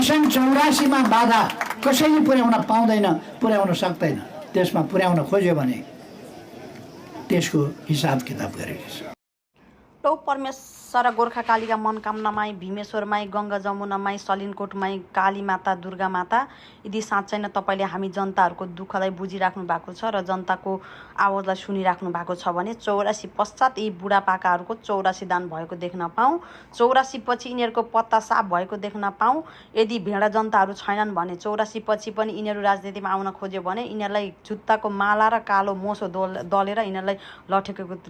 सन् 84 मा बाधा कसैले पुर्याउन पाउँदैन, पुर्याउन सक्दैन। त्यसमा पुर्याउन खोज्यो भने त्यसको हिसाब किताब गरिन्छ। लौ परमेश्वर गोर्खाकालीका मनकामनामाई, भीमेश्वरमाई, गङ्गा जमुनामाई, सलिनकोटमाई, काली माता, दुर्गा माता, यदि साँच्चै नै तपाईँले हामी जनताहरूको दुःखलाई बुझिराख्नु भएको छ र जनताको आवाजलाई सुनिराख्नु भएको छ भने 84 पश्चात यी बुढापाकाहरूको 84 दान भएको देख्न पाऊँ। 84 पछि यिनीहरूको पत्ता साफ भएको देख्न पाऊँ। यदि भेडा जनताहरू छैनन् भने 84 पछि पनि यिनीहरू राजनीतिमा आउन खोज्यो भने यिनीहरूलाई जुत्ताको माला र कालो मोसो दलेर यिनीहरूलाई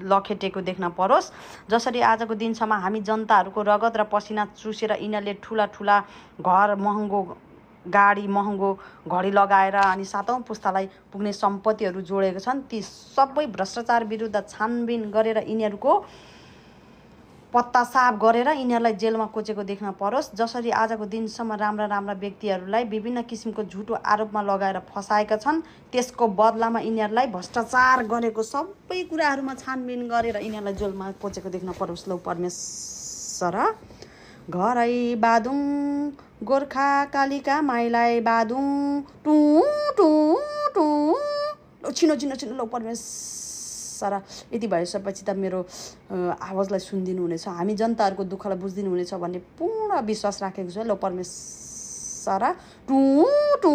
लखेटेको देख्न परोस्। जसरी आजको दिनसम्म हामी जनताहरूको रगत र पसिना चुसेर यिनीहरूले ठुला ठुला घर, महँगो गाडी, महँगो घडी लगाएर अनि 7औं पुस्तालाई पुग्ने सम्पत्तिहरू जोडेका छन्, ती सबै भ्रष्टाचार विरुद्ध छानबिन गरेर यिनीहरूको पत्ता साफ गरेर यिनीहरूलाई जेलमा कोचेको देख्न परोस्। जसरी आजको दिनसम्म राम्रा राम्रा व्यक्तिहरूलाई विभिन्न किसिमको झुटो आरोपमा लगाएर फसाएका छन्, त्यसको बदलामा यिनीहरूलाई भ्रष्टाचार गरेको सबै कुराहरूमा छानबिन गरेर यिनीहरूलाई जेलमा कोचेको देख्न परोस्। लौ परमेश्वर घरै बादुङ गोर्खा कालिका माइलाई बादुङ टु टु टु छिनो छिनो छिनो। लौ परमेश्वर यति भइसकेपछि त मेरो आवाजलाई सुनिदिनु हुनेछ, हामी जनताहरूको दुःखलाई बुझिदिनु हुनेछ भन्ने पूर्ण विश्वास राखेको छु। लौ परमेश्वर टु टु